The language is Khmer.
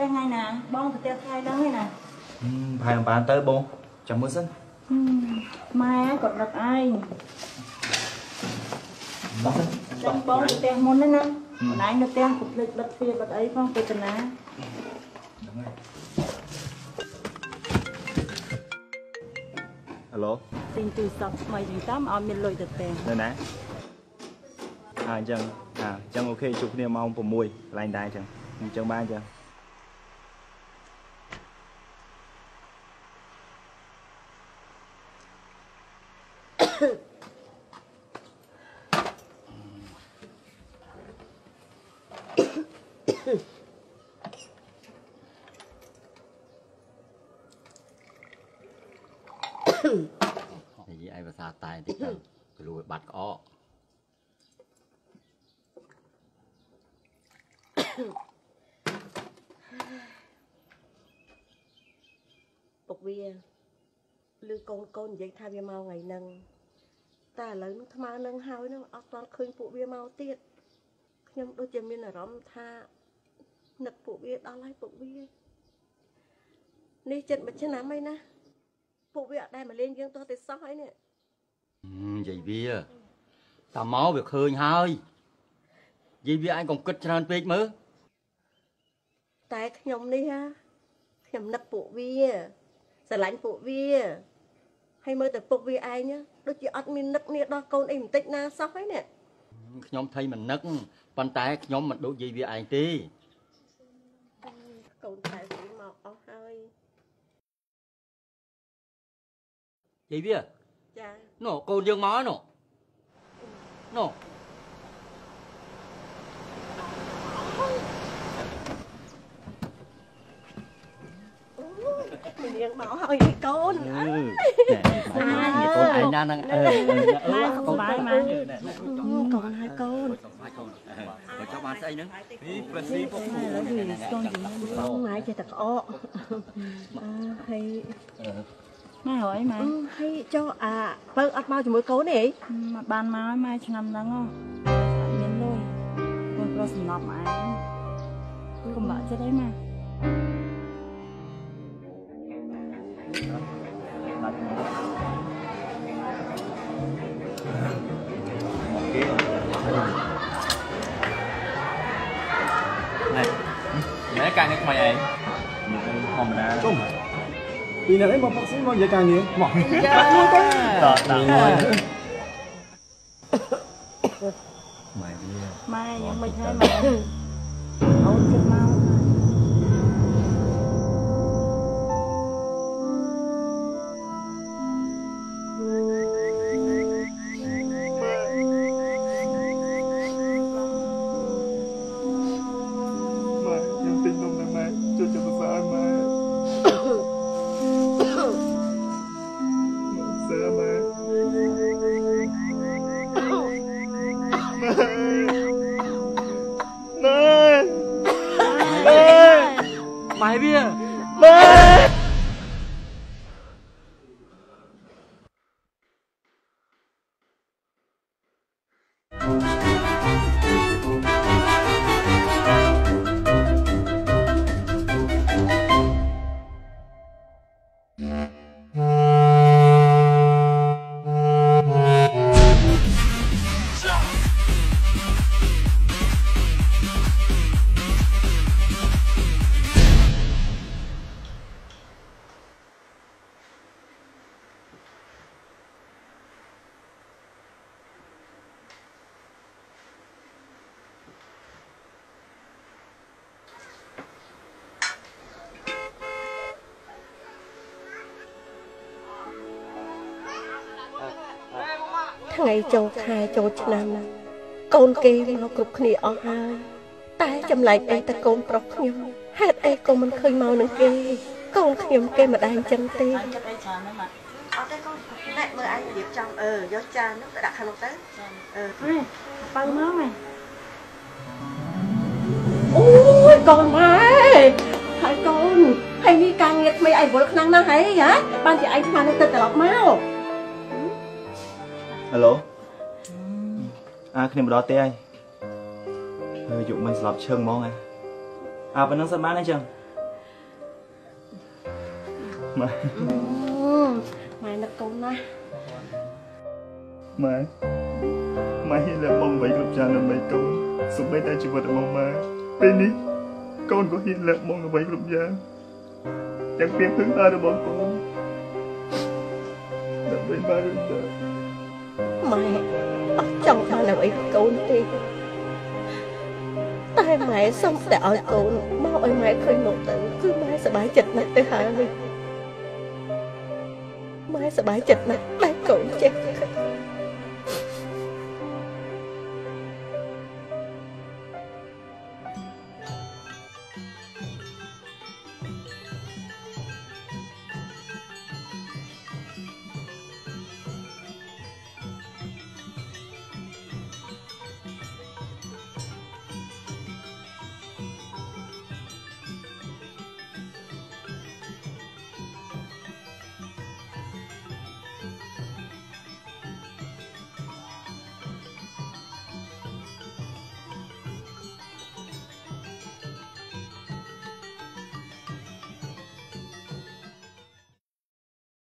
តែថ្ងៃណាបងទៅផ្ទះថ្ងៃហ្នឹងឯណាផាយអំបានទៅបងចាំមើលសិនម៉ែគាត់ដឹកឯងចាំបងទៅផ្ទះមុនណាណាខ្លួនឯងនៅផ្ទះកុំភ្លេចបិទទ្វារបិទអីផងពេលតាណាហៅឡូទិញទូរស័ព្ទថ្មីវិញតាមឲ្យមានលុយទៅផ្ទះនៅណាអញ្ចឹងអូខេជួបគ្នាម៉ោង6កន្លែងដែរអញ្ចឹងបានអញ្ចឹងនិយាយឲ្យភាសាតែតិចទៅព្រោះបាត់ក្អកពុកវាឬកូននិយាយថាវាមកថ្ងៃហ្នឹងតែឥឡូវនឹងថ្មនឹងហើយនឹងអត់ទាន់ឃើញពួកវាមកទៀតខ្ញុំដូចជាមានអារម្មណ៍ថានឹកពួកវាដល់ហើយពួកវានេះចិត្តមួយឆ្នាំហើយណាពួកវាអត់ដែលមកលេងយើងទោះតែសោះហើយនេះនិយាយវាតាមកវាឃើញហើយនិយាយវាអញកុំគិតច្រើនពេកមើលតែខ្ញុំនេះហ่าខ្ញុំនឹកពួកវាស្រឡាញ់ពួកវាហើយមើលតែពុកវាឯងដូចជាអត់មាននឹកនេះដល់កូនអីបន្តិចណាសោះហើយនេះខ្ញុំថៃមិននឹកប៉ុន្តែខ្ញុំមិនដូចនិយាយវាឯងទេកូនតែវាមកអស់ហើយនិយាយវាចានោះកូនយើងមកនោះនោះនាងមកហើយកូនកូនឯងណាហ្នឹងកូនបាយមកកូនហើយកូនបើចង់បានស្អីហ្នឹងនេះផ្លឹកស៊ីពុកស្គនជាមួយបងម៉ែចេះតែក្អកហើយម៉ែហើយម៉ែហើយចុះបើអត់មកជាមួយកូនទេបានមកម៉ែឆ្នាំហ្នឹងមានលុយកូនប្រុសសំណប់ម៉ែកុំបាក់ចិត្តអីម៉ែណែកាយនេះថ្មីឯងធម្មតាជុំពីនៅឯមកផឹកស៊ីមកនិយាយការងារមកចាតដល់ម៉ែវាយ៉ាងមិនហើយម៉ែអូនជិះមកម៉ែវាថ្ងៃចូលខែចូលឆ្នាំណាកូនគេមកគ្រប់គ្នាអស់ហើយតែចម្លែកអីតែកូនប្រុសខ្ញុំហេតុអីក៏មិនឃើញមកនឹងគេកូនខ្ញុំគេមិនដែរអញ្ចឹងទេចិត្តអីច្រើនហ្នឹងម៉ែអត់ទេកូនណែមើលឯងរៀបចំយកចាននោះទៅដាក់ខាងនោះទៅបើមកម៉ែអូយកូនម៉ែហើយកូនហើយនេះការងារថ្មីអីវល់ខ្លាំងណាស់ហើយហ៎បានជាឯងស្មានទៅត្រឡប់មកហៅឡូគ្នាមកដល់ទេហើយយកមិនស្លាប់ឈឹងហ្មងប៉ុណ្ណឹងសិនបានអីចឹង ម៉ែ ម៉ែនឹកកូនណាស់ ម៉ែហ៊ានលះបង់អ្វីគ្រប់យ៉ាងដើម្បីកូនសូម្បីតែជីវិតរបស់ម៉ែពេលនេះកូនក៏ហ៊ានលះបង់អ្វីគ្រប់យ៉ាងទាំងពីភឹងអារបស់កូនដើម្បីម៉ែវិញទៅ ម៉ែអត់ចង់បានអ្វីពីកូនទេតែម៉ែសុំតែឲ្យកូនមកឲ្យម៉ែឃើញមកទៅគឺម៉ែសប្បាយចិត្តណាស់ទៅហើយម៉ែសប្បាយចិត្តណាស់ដែលកូនចេះ